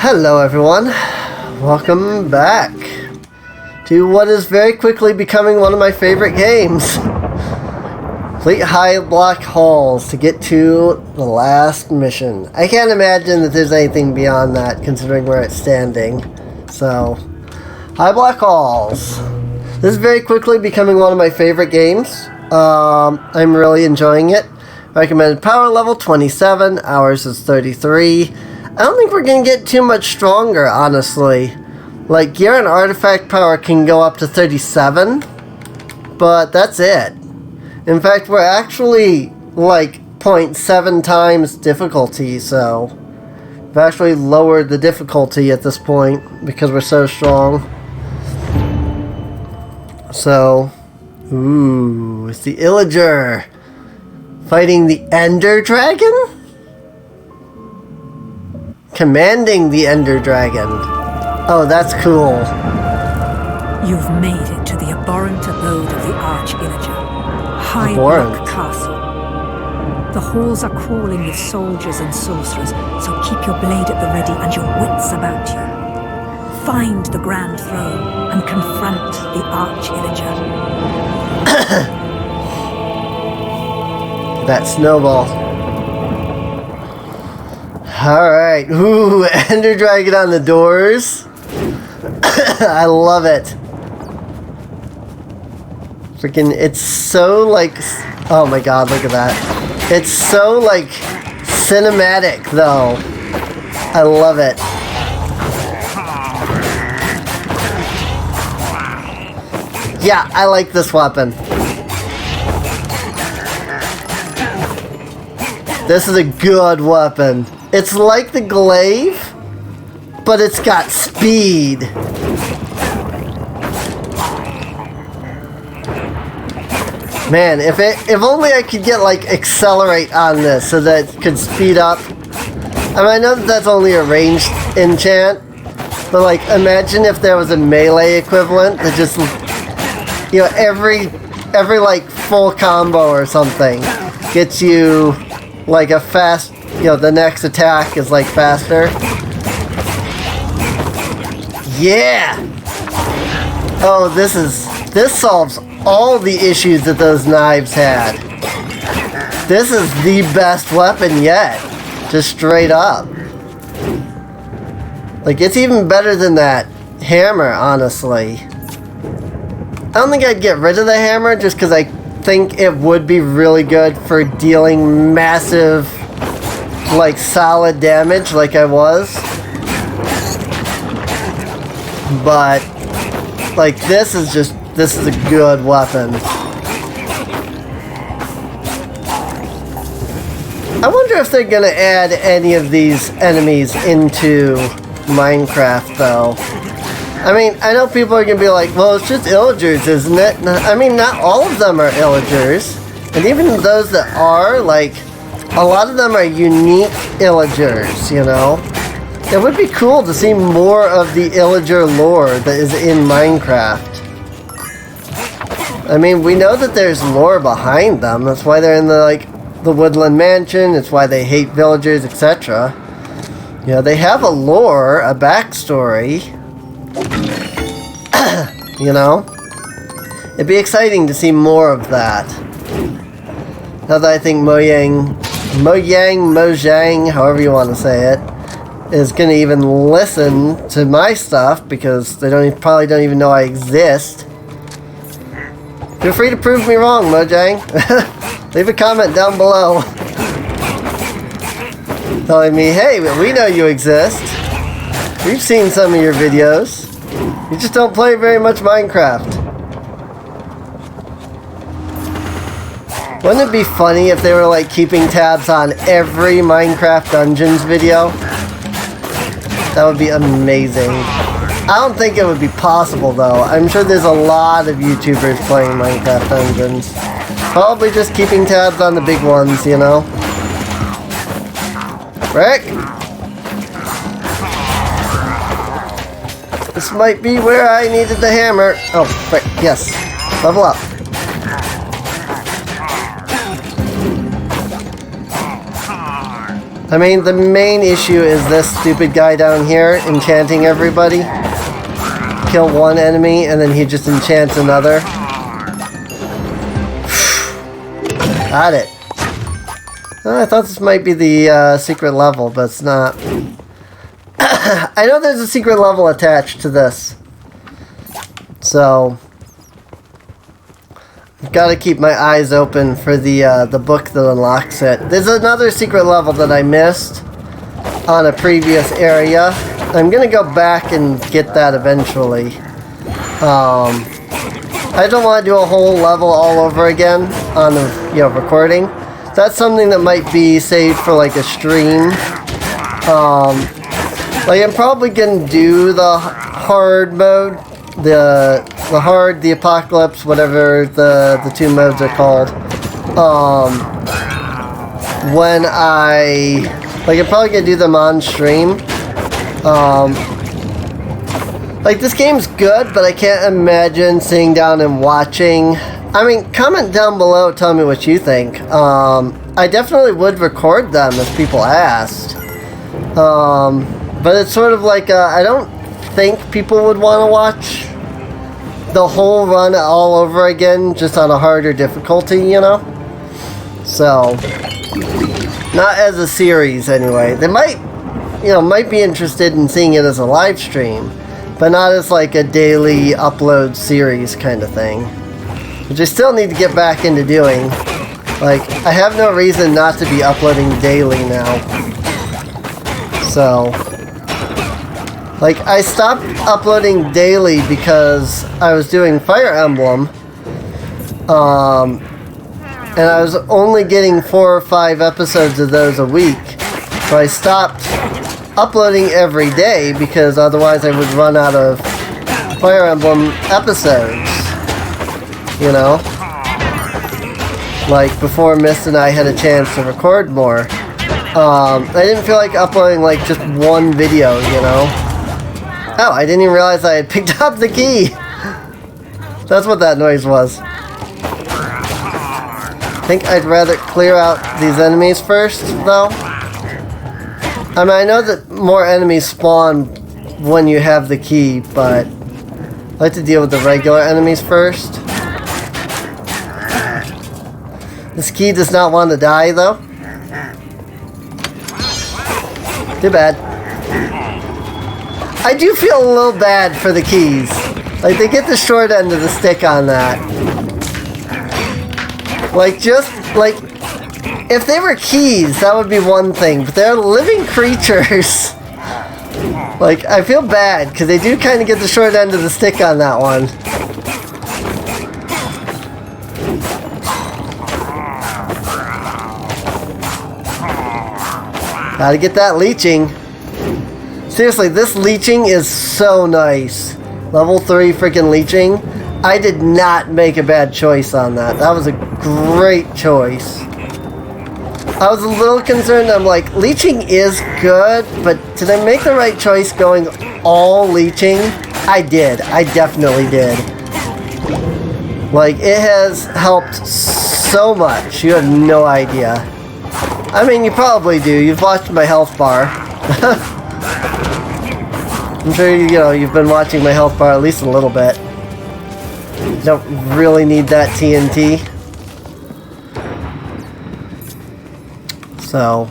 Hello everyone, welcome back to what is very quickly becoming one of my favorite games. Complete Highblock halls to get to the last mission. I can't imagine that there's anything beyond that considering where it's standing. So, Highblock halls. This is very quickly becoming one of my favorite games. I'm really enjoying it. Recommended power level 27, ours is 33. I don't think we're going to get too much stronger, honestly. Like, gear and artifact power can go up to 37, but that's it. In fact, we're actually, like, 0.7 times difficulty, so we've actually lowered the difficulty at this point because we're so strong. So, ooh, it's the Illager fighting the Ender Dragon? Commanding the Ender Dragon. Oh, that's cool. You've made it to the abhorrent abode of the Arch-Illager, Highblock Castle. The halls are crawling with soldiers and sorcerers, so keep your blade at the ready and your wits about you. Find the Grand Throne and confront the Arch-Illager. That snowball. Alright, ooh, Ender Dragon on the doors. I love it. Freaking, it's so like, oh my god, look at that. It's so like cinematic though. I love it. Yeah, I like this weapon. This is a good weapon. It's like the glaive, but it's got speed. Man, if only I could get like accelerate on this so that it could speed up. I mean, I know that that's only a ranged enchant, but like imagine if there was a melee equivalent that just, you know, every like full combo or something gets you like a fast, you know, the next attack is like faster. Yeah! Oh, this solves all the issues that those knives had. This is the best weapon yet. Just straight up. Like, it's even better than that hammer, honestly. I don't think I'd get rid of the hammer just because I think it would be really good for dealing massive, like, solid damage like I was. But, like, this is a good weapon. I wonder if they're gonna add any of these enemies into Minecraft, though. I mean, I know people are gonna be like, well, it's just Illagers, isn't it? I mean, not all of them are Illagers. And even those that are, like, a lot of them are unique Illagers, you know? It would be cool to see more of the Illager lore that is in Minecraft. I mean, we know that there's lore behind them. That's why they're in the Woodland Mansion. It's why they hate villagers, etc. You know, they have a lore, a backstory. You know? It'd be exciting to see more of that. Now that I think Mojang, however you want to say it, is going to even listen to my stuff because they probably don't even know I exist. Feel free to prove me wrong, Mojang. Leave a comment down below telling me, hey, we know you exist. We've seen some of your videos. You just don't play very much Minecraft. Wouldn't it be funny if they were like keeping tabs on every Minecraft Dungeons video? That would be amazing. I don't think it would be possible though. I'm sure there's a lot of YouTubers playing Minecraft Dungeons. Probably just keeping tabs on the big ones, you know? Rick? This might be where I needed the hammer. Oh, right, yes. Level up. I mean, the main issue is this stupid guy down here enchanting everybody. Kill one enemy and then he just enchants another. Got it. Oh, I thought this might be the secret level, but it's not. I know there's a secret level attached to this. So I've got to keep my eyes open for the book that unlocks it. There's another secret level that I missed on a previous area. I'm going to go back and get that eventually. I don't want to do a whole level all over again on the recording. That's something that might be saved for like a stream. Like I'm probably going to do the hard mode, the hard, the apocalypse, whatever the two modes are called. When I'm probably gonna do them on stream. Like this game's good, but I can't imagine sitting down and watching. I mean, comment down below, tell me what you think. I definitely would record them if people asked. But it's sort of like I don't think people would want to watch the whole run all over again, just on a harder difficulty, you know? So, not as a series anyway. They might be interested in seeing it as a live stream, but not as like a daily upload series kind of thing. Which I still need to get back into doing. Like, I have no reason not to be uploading daily now. So, like, I stopped uploading daily because I was doing Fire Emblem, and I was only getting 4 or 5 episodes of those a week. So I stopped uploading every day because otherwise I would run out of Fire Emblem episodes, you know? Like, before Mist and I had a chance to record more. I didn't feel like uploading, like, just one video, you know? Oh, I didn't even realize I had picked up the key. That's what that noise was. I think I'd rather clear out these enemies first, though. I mean, I know that more enemies spawn when you have the key, but I like to deal with the regular enemies first. This key does not want to die, though. Too bad. I do feel a little bad for the keys. Like, they get the short end of the stick on that. Like, if they were keys, that would be one thing. But they're living creatures. Like, I feel bad, because they do kind of get the short end of the stick on that one. Gotta get that leeching. Seriously, this leeching is so nice. Level 3 freaking leeching. I did not make a bad choice on that. That was a great choice. I was a little concerned. I'm like, leeching is good, but did I make the right choice going all leeching? I did. I definitely did. Like, it has helped so much. You have no idea. I mean, you probably do. You've watched my health bar. I'm sure you've been watching my health bar at least a little bit. Don't really need that TNT. So.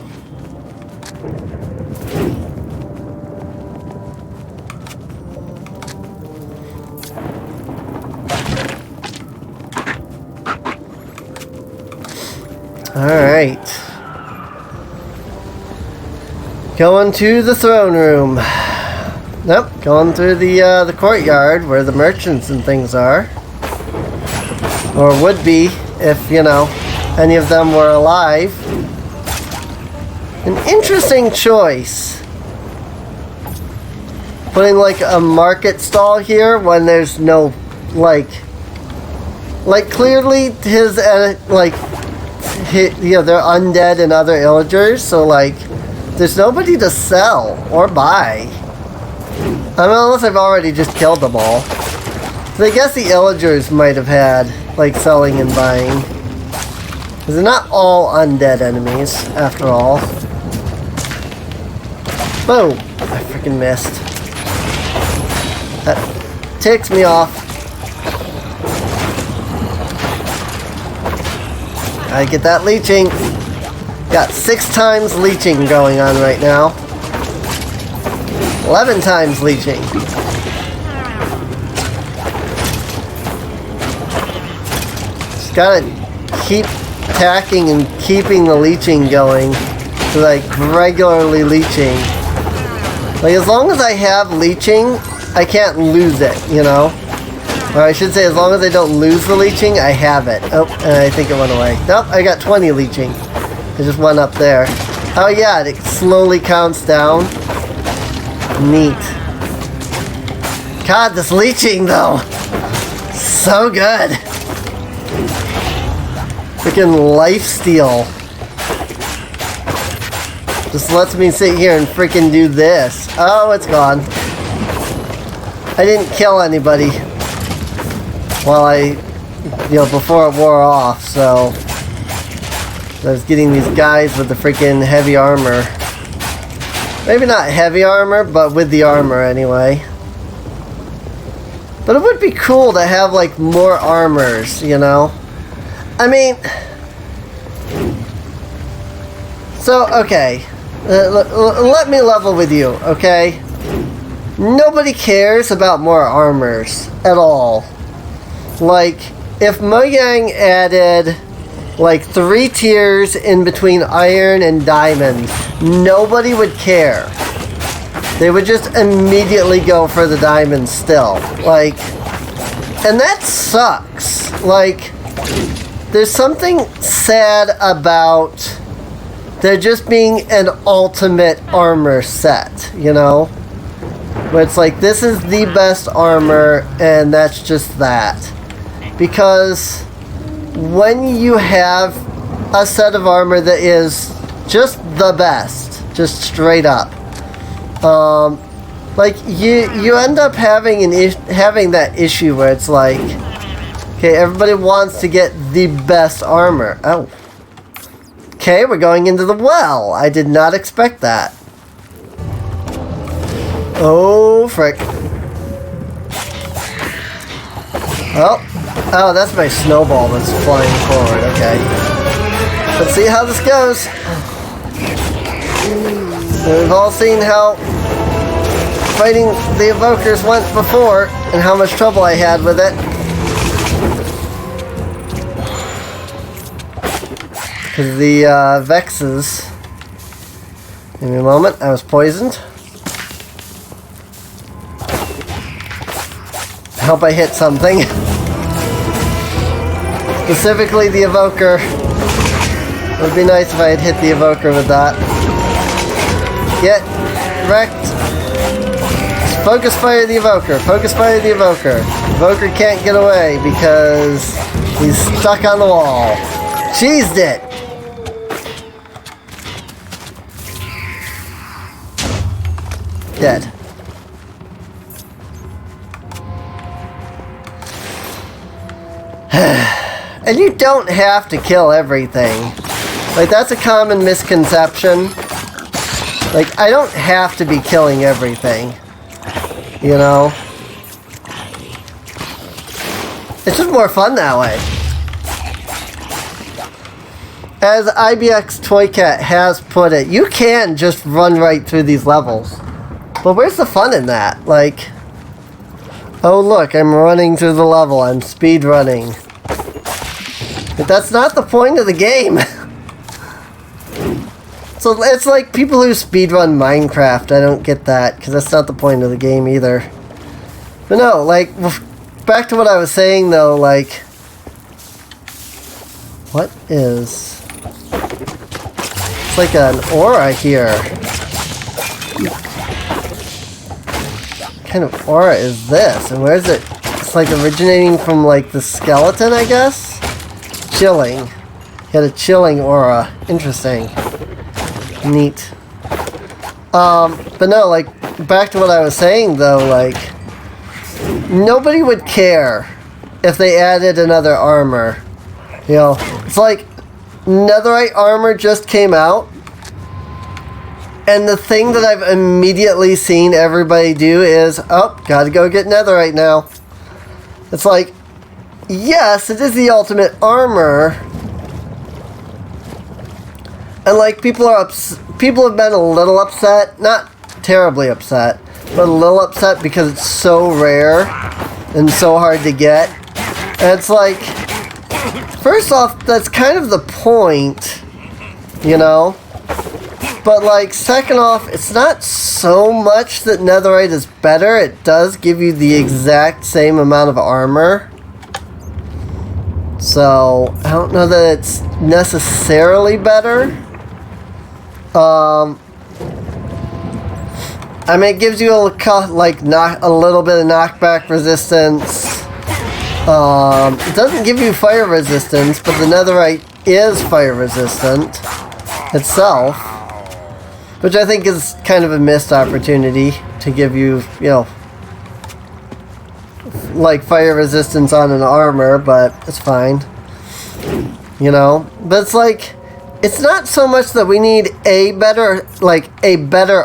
Alright. Going to the throne room. Nope, going through the courtyard where the merchants and things are. Or would be, if, any of them were alive. An interesting choice. Putting, like, a market stall here when there's no, like, clearly they're undead and other illagers, so, like, there's nobody to sell or buy. I mean, unless I've already just killed them all. So I guess the illagers might have had, like, selling and buying. Because they're not all undead enemies, after all. Boom! I freaking missed. That ticks me off. Gotta get that leeching. Got 6 times leeching going on right now. 11 times leeching. Just gotta keep attacking and keeping the leeching going. So like regularly leeching. Like as long as I have leeching, I can't lose it, you know? Or I should say as long as I don't lose the leeching, I have it. Oh, and I think it went away. Nope, I got 20 leeching. It just went up there. Oh yeah, it slowly counts down. Neat. God, this leeching though. So good. Freaking lifesteal. Just lets me sit here and freaking do this. Oh, it's gone. I didn't kill anybody while before it wore off, so I was getting these guys with the freaking heavy armor. Maybe not heavy armor, but with the armor anyway. But it would be cool to have like more armors, you know? I mean, so, okay. Let me level with you, okay? Nobody cares about more armors at all. Like, if Mojang added like 3 tiers in between iron and diamond, nobody would care. They would just immediately go for the diamond still. Like, and that sucks. Like, there's something sad about there just being an ultimate armor set, you know? Where it's like, this is the best armor, and that's just that. Because when you have a set of armor that is just the best, just straight up, like, you end up having having that issue where it's like, okay, everybody wants to get the best armor. Oh. Okay, we're going into the well. I did not expect that. Oh, frick. Oh, that's my snowball that's flying forward. Okay. Let's see how this goes. We've all seen how fighting the evokers went before and how much trouble I had with it. Because the Vexes. Give me a moment, I was poisoned. I hope I hit something. Specifically the evoker. It would be nice if I had hit the evoker with that. Get wrecked. Just focus fire the evoker. Focus fire the evoker. Evoker can't get away because he's stuck on the wall. Cheesed it. Dead. And you don't have to kill everything. Like, that's a common misconception. Like, I don't have to be killing everything. You know? It's just more fun that way. As IBX Toycat has put it, you can just run right through these levels. But where's the fun in that? Like, oh look, I'm running through the level. I'm speed running. But that's not the point of the game. So it's like people who speedrun Minecraft. I don't get that, because that's not the point of the game either. But no, like, back to what I was saying though, like, what is... It's like an aura here. What kind of aura is this? And where is it? It's like originating from like the skeleton, I guess? Chilling. Had a chilling aura. Interesting. Neat. But no, like, back to what I was saying though, like, nobody would care if they added another armor. You know, it's like, netherite armor just came out. And the thing that I've immediately seen everybody do is, oh, gotta go get netherite now. It's like, yes, it is the ultimate armor. And like, people have been a little upset, not terribly upset, but a little upset because it's so rare and so hard to get. And it's like, first off, that's kind of the point, you know? But like, second off, it's not so much that netherite is better. It does give you the exact same amount of armor. So, I don't know that it's necessarily better. I mean, it gives you a little bit of knockback resistance. It doesn't give you fire resistance, but the netherite is fire resistant itself. Which I think is kind of a missed opportunity to give you, you know, like fire resistance on an armor, but it's fine. You know? But it's like, it's not so much that we need a better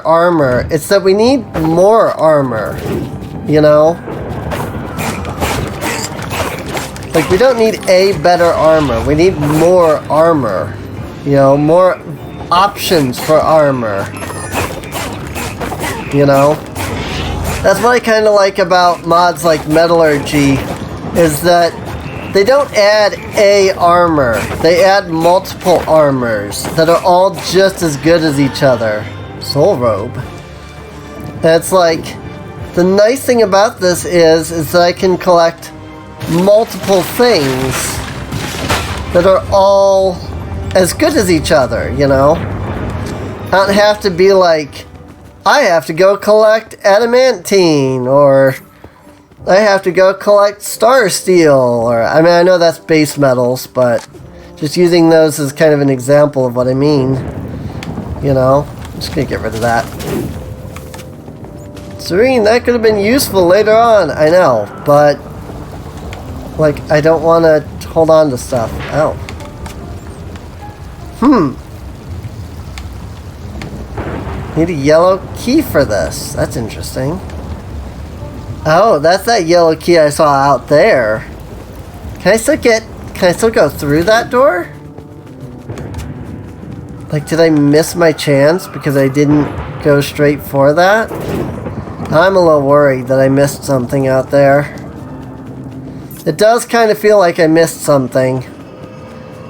armor. It's that we need more armor. You know? Like, we don't need a better armor. We need more armor. You know, more options for armor. You know? That's what I kind of like about mods like Metallurgy, is that they don't add a armor. They add multiple armors that are all just as good as each other. Soul Robe. And it's like, the nice thing about this is that I can collect multiple things that are all as good as each other, you know? I don't have to be like, I have to go collect adamantine, or I have to go collect star steel, or, I mean, I know that's base metals, but just using those as kind of an example of what I mean, you know? I'm just gonna get rid of that. Serene, that could have been useful later on, I know, but, like, I don't want to hold on to stuff. Oh. Need a yellow key for this. That's interesting. Oh, that's that yellow key I saw out there. Can I still go through that door? Like, did I miss my chance because I didn't go straight for that? I'm a little worried that I missed something out there. It does kind of feel like I missed something.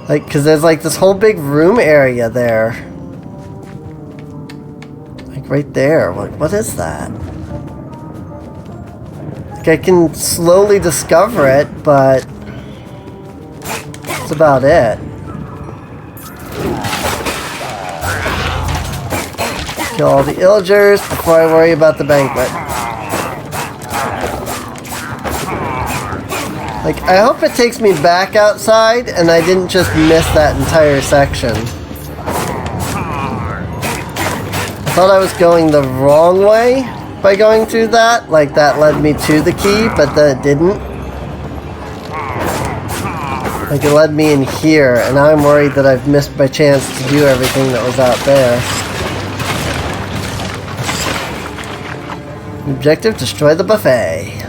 Like, because there's like this whole big room area there. Like right there. What is that? Like, I can slowly discover it, but that's about it. Kill all the illagers before I worry about the banquet. Like, I hope it takes me back outside and I didn't just miss that entire section. I thought I was going the wrong way by going through that. Like, that led me to the key, but then it didn't. Like, it led me in here, and I'm worried that I've missed my chance to do everything that was out there. Objective, destroy the buffet.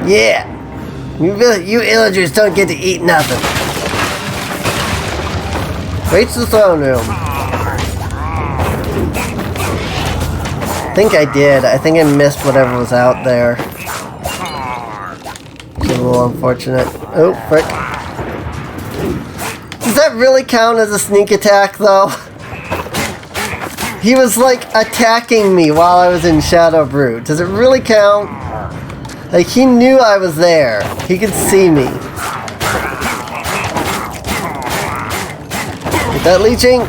Yeah! You illagers don't get to eat nothing. Reach the throne room. I think I did. I think I missed whatever was out there. It's a little unfortunate. Oh, frick. Does that really count as a sneak attack, though? He was, like, attacking me while I was in Shadow Brew. Does it really count? Like, he knew I was there. He could see me. Get that leeching?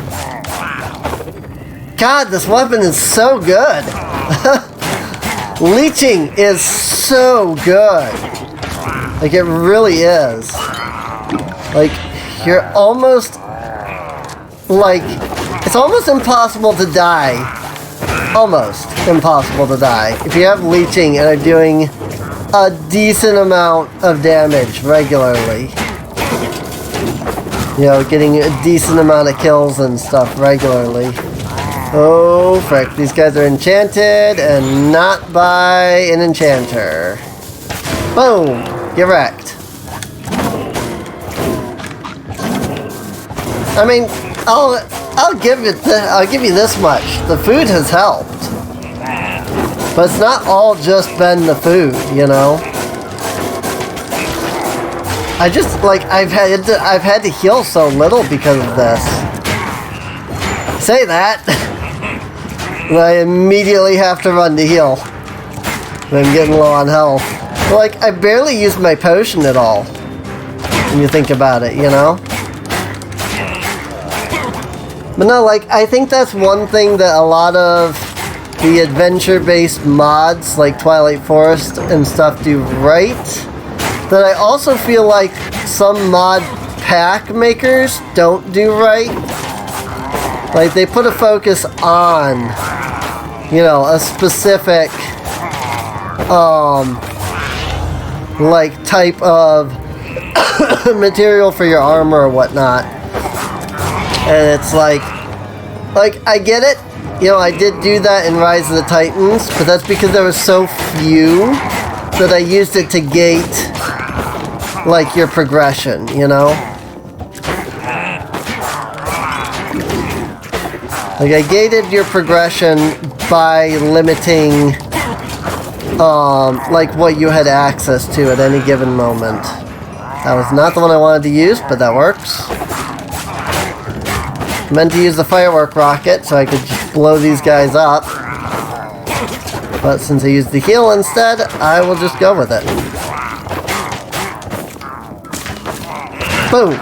God, this weapon is so good. Leeching is so good. Like, it really is. Like, you're almost... Like, it's almost impossible to die. Almost impossible to die. If you have leeching and are doing a decent amount of damage regularly. You know, getting a decent amount of kills and stuff regularly. Oh, frick. These guys are enchanted and not by an enchanter. Boom! Get wrecked. I mean, I'll give you this much. The food has helped. But it's not all just been the food, you know? I just, like, I've had to heal so little because of this. Say that. I immediately have to run to heal when I'm getting low on health. Like, I barely used my potion at all. When you think about it, you know? But no, like, I think that's one thing that a lot of the adventure-based mods, like Twilight Forest and stuff, do right. That I also feel like some mod pack makers don't do right. Like, they put a focus on, you know, a specific, like, type of material for your armor or whatnot. And it's like, I get it. You know, I did do that in Rise of the Titans, but that's because there was so few that I used it to gate, like, your progression, you know? Like, I gated your progression by limiting, like, what you had access to at any given moment. That was not the one I wanted to use, but that works. Meant to use the firework rocket so I could just blow these guys up. But since I used the heal instead, I will just go with it. Boom!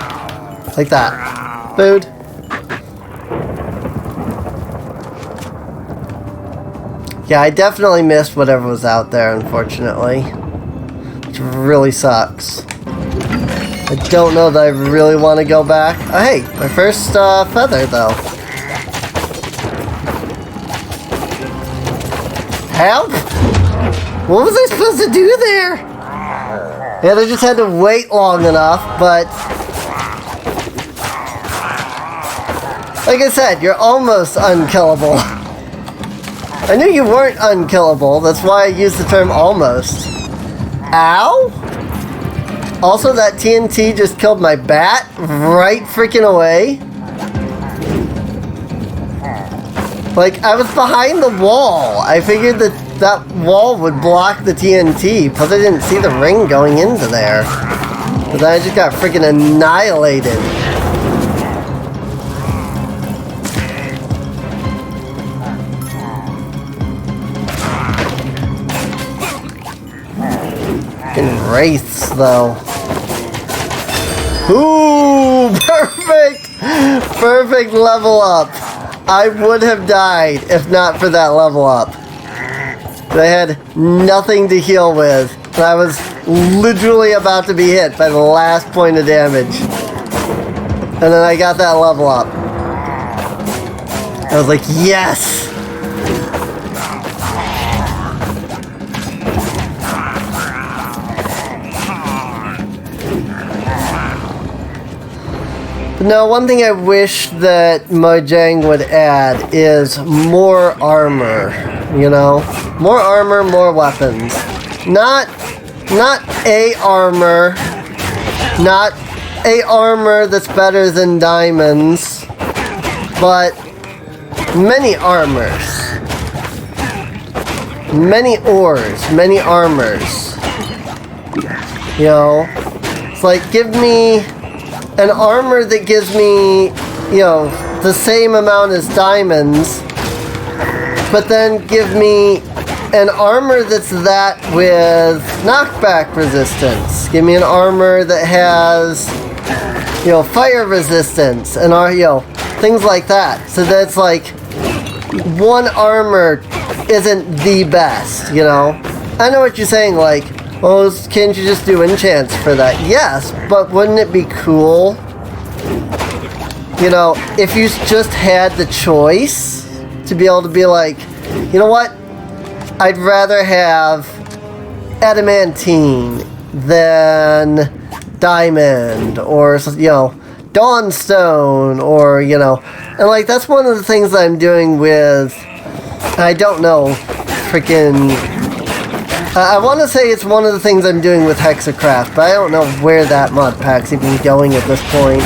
Like that. Food. Yeah, I definitely missed whatever was out there, unfortunately. Which really sucks. I don't know that I really want to go back. Oh, hey, my first feather, though. Help? What was I supposed to do there? Yeah, they just had to wait long enough, but... like I said, you're almost unkillable. I knew you weren't unkillable, that's why I used the term almost. Ow? Also, that TNT just killed my bat right freaking away. Like, I was behind the wall. I figured that that wall would block the TNT, plus I didn't see the ring going into there. But then I just got freaking annihilated. Freaking wraiths, though. Ooh, perfect! Perfect level up. I would have died if not for that level up. I had nothing to heal with. And I was literally about to be hit by the last point of damage. And then I got that level up. I was like, yes! Now, one thing I wish that Mojang would add is more armor, you know? More armor, more weapons. Not a armor, not a armor that's better than diamonds, but many armors. Many ores, many armors. You know? It's like, give me an armor that gives me, you know, the same amount as diamonds, but then give me an armor that's that with knockback resistance. Give me an armor that has, you know, fire resistance and, you know, things like that. So that's like, one armor isn't the best, you know? I know what you're saying, like, well, can't you just do enchants for that? Yes, but wouldn't it be cool, you know, if you just had the choice to be able to be like, you know what? I'd rather have adamantine than diamond, or, you know, Dawnstone, or, you know, and like that's one of the things that I'm doing with, I don't know, freaking, I want to say it's one of the things I'm doing with Hexacraft, but I don't know where that mod pack's even going at this point.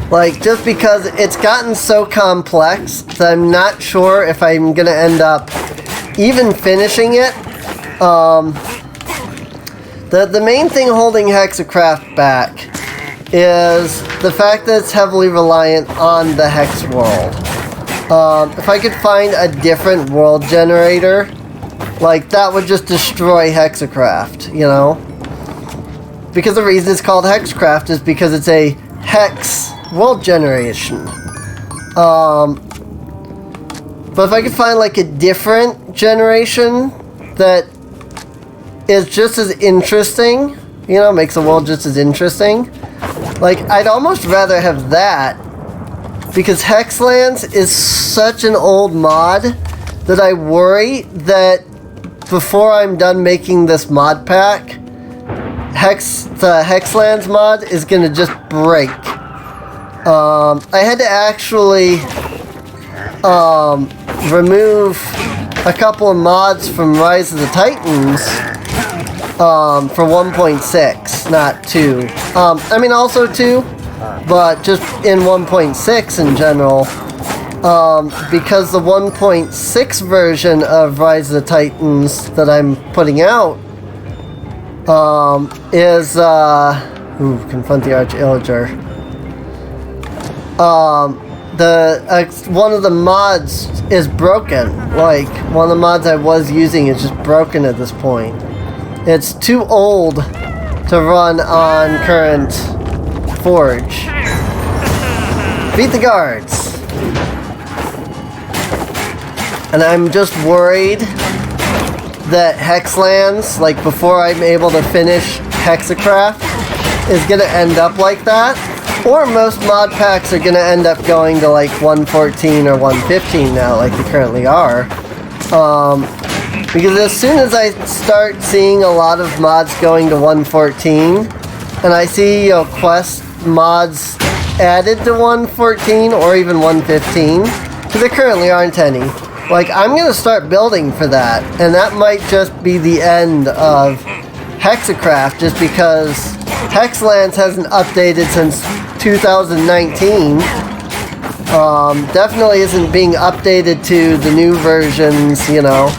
Like, just because it's gotten so complex that I'm not sure if I'm gonna end up even finishing it. The main thing holding Hexacraft back is the fact that it's heavily reliant on the Hex world. If I could find a different world generator, like, that would just destroy Hexacraft, you know? Because the reason it's called Hexcraft is because it's a Hex world generation. But if I could find, like, a different generation that is just as interesting, you know, makes the world just as interesting, like, I'd almost rather have that, because Hexlands is such an old mod that I worry that before I'm done making this mod pack, the Hexlands mod is gonna just break. I had to actually remove a couple of mods from Rise of the Titans for 1.6, not 2. I mean, also 2, but just in 1.6 in general, because the 1.6 version of Rise of the Titans that I'm putting out is confront the Arch Illager. One of the mods is broken. Like, one of the mods I was using is just broken at this point. It's too old to run on current Forge. Beat the guards. And I'm just worried that Hexlands, like, before I'm able to finish Hexacraft, is gonna end up like that. Or most mod packs are gonna end up going to like 114 or 115 now, like they currently are. Because as soon as I start seeing a lot of mods going to 114, and I see, you know, quest mods added to 114 or even 115, because there currently aren't any, like, I'm gonna start building for that, and that might just be the end of Hexacraft, just because Hexlands hasn't updated since 2019. Definitely isn't being updated to the new versions, you know.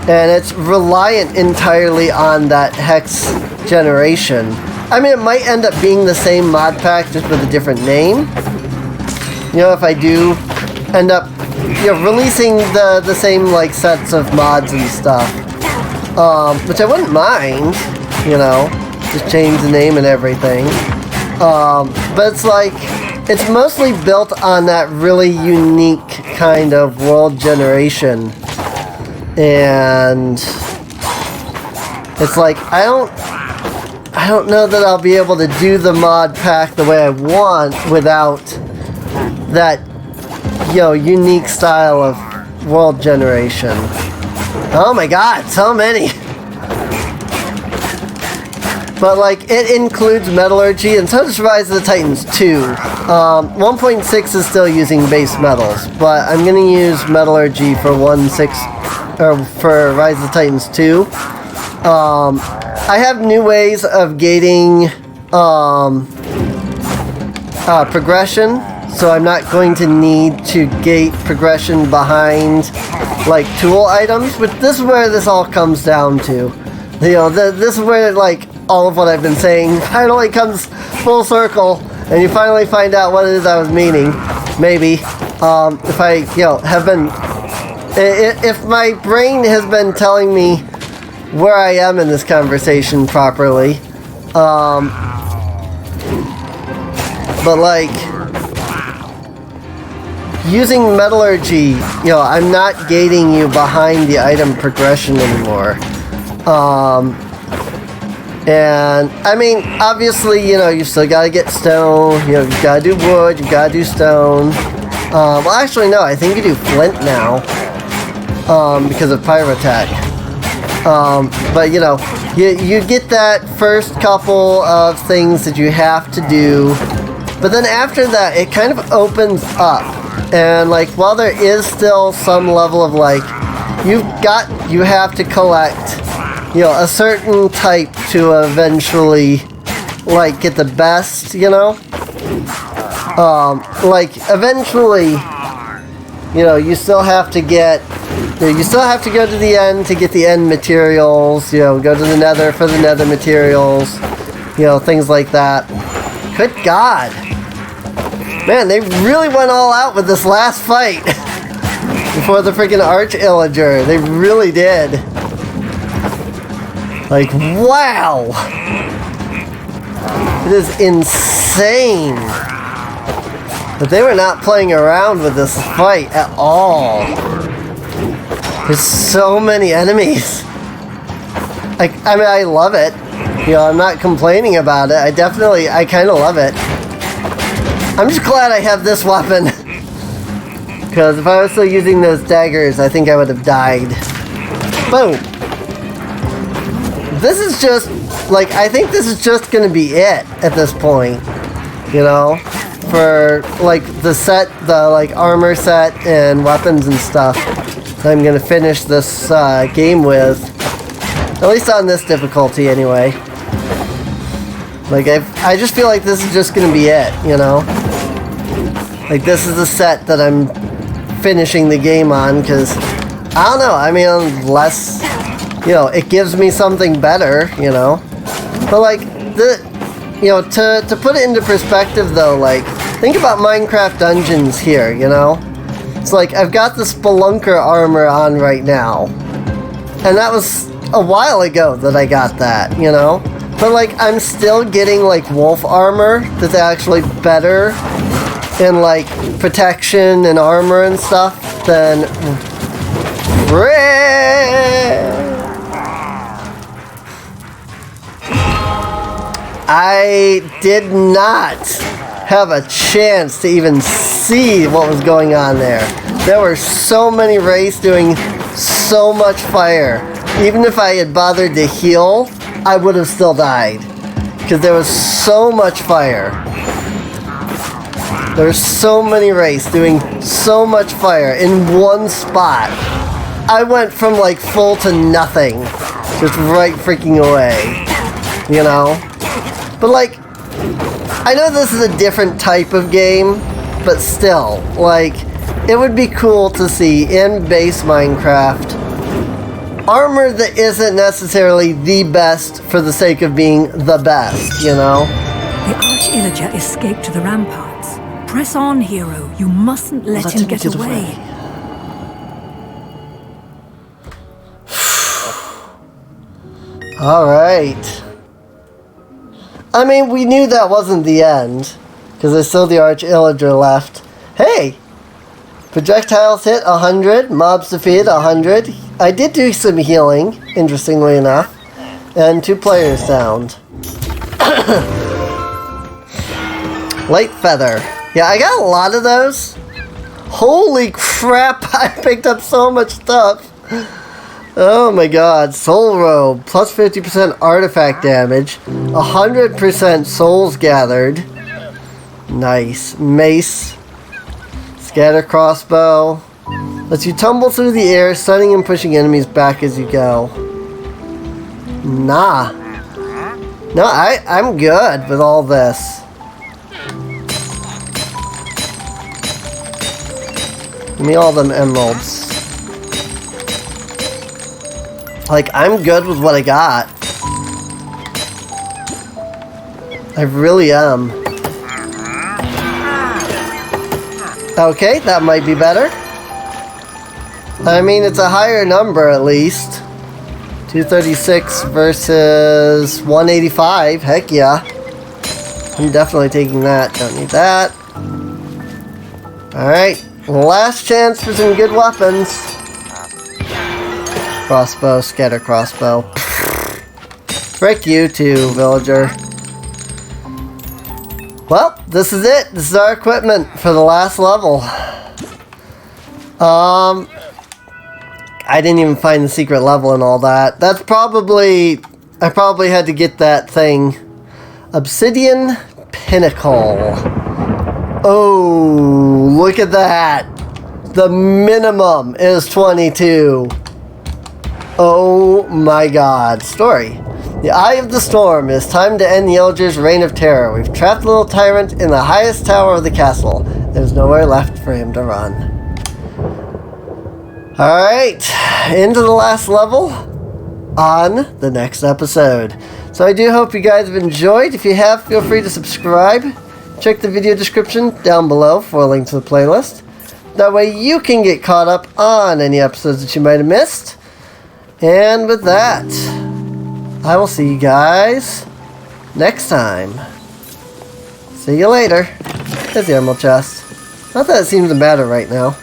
And it's reliant entirely on that Hex generation. I mean, it might end up being the same mod pack, just with a different name. You know, if I do end up, you know, releasing the same, like, sets of mods and stuff. Which I wouldn't mind, you know. Just change the name and everything. But it's like, it's mostly built on that really unique kind of world generation. And it's like, I don't know that I'll be able to do the mod pack the way I want without that, you know, unique style of world generation. Oh my god, so many! But, like, it includes Metallurgy, and so does Rise of the Titans 2. 1.6 is still using base metals, but I'm gonna use Metallurgy for for Rise of the Titans 2. I have new ways of gating progression, so I'm not going to need to gate progression behind, like, tool items, but this is where this all comes down to. You know, this is where, like, all of what I've been saying finally comes full circle, and you finally find out what it is I was meaning. Maybe. If I, you know, have been... If my brain has been telling me where I am in this conversation properly. But, like... using Metallurgy, you know, I'm not gating you behind the item progression anymore. And, I mean, obviously, you know, you still gotta get stone, you know, you gotta do wood, you gotta do stone. Well, actually, no, I think you do flint now, because of Pyrotech. But, you know, You get that first couple of things that you have to do, but then after that, it kind of opens up. And like, while there is still some level of like, you have to collect, you know, a certain type to eventually like get the best, you know? Like eventually, you know, you still have to get, you still have to go to the end to get the end materials, you know, go to the nether for the nether materials, you know, things like that. Good God. Man, they really went all out with this last fight before the freaking arch-illager. They really did. Like, wow. It is insane. But they were not playing around with this fight at all. There's so many enemies. I mean, I love it. You know, I'm not complaining about it. I kind of love it. I'm just glad I have this weapon. Because if I was still using those daggers, I think I would have died. Boom. This is just, like, I think this is just going to be it at this point. You know? For, like, the set, the, like, armor set and weapons and stuff I'm going to finish this game with. At least on this difficulty, anyway. Like, I just feel like this is just going to be it, you know? Like, this is the set that I'm finishing the game on, because, I don't know, I mean, unless, you know, it gives me something better, you know? But, like, you know, to put it into perspective, though, like, think about Minecraft Dungeons here, you know? It's like, I've got the Spelunker armor on right now. And that was a while ago that I got that, you know? But, like, I'm still getting, like, wolf armor that's actually better in, like, protection and armor and stuff than I did not have a chance to even see what was going on there. There were so many wraiths doing so much fire. Even if I had bothered to heal, I would have still died. Because there was so much fire. There were so many wraiths doing so much fire in one spot. I went from like full to nothing. Just right freaking away. You know? But like, I know this is a different type of game, but still, like, it would be cool to see in base Minecraft armor that isn't necessarily the best for the sake of being the best, you know? The arch-illager escaped to the ramparts. Press on, hero. You mustn't let him get away. Alright. I mean, we knew that wasn't the end, because there's still the arch-illager left. Hey! Projectiles hit 100, mobs defeated 100. I did do some healing, interestingly enough. And 2 players downed. Light feather. Yeah, I got a lot of those. Holy crap, I picked up so much stuff. Oh my god. Soul robe, plus 50% artifact damage. 100% souls gathered. Nice. Mace. Scatter crossbow. Lets you tumble through the air, stunning and pushing enemies back as you go. Nah. No, I'm good with all this. Give me all them emeralds. Like, I'm good with what I got. I really am. Okay, that might be better. I mean, it's a higher number at least. 236 versus 185. Heck yeah. I'm definitely taking that. Don't need that. Alright. Last chance for some good weapons. Crossbow, scatter crossbow. Frick you too, villager. Well, this is it. This is our equipment for the last level. I didn't even find the secret level and all that. That's probably I probably had to get that thing. Obsidian Pinnacle. Oh, look at that. The minimum is 22. Oh my god. Story. The Eye of the Storm. It is time to end the Elder's reign of terror. We've trapped the little tyrant in the highest tower of the castle. There's nowhere left for him to run. Alright, into the last level on the next episode. So I do hope you guys have enjoyed. If you have, feel free to subscribe. Check the video description down below for a link to the playlist. That way you can get caught up on any episodes that you might have missed. And with that, I will see you guys next time. See you later. There's the emerald chest. Not that it seems to matter right now.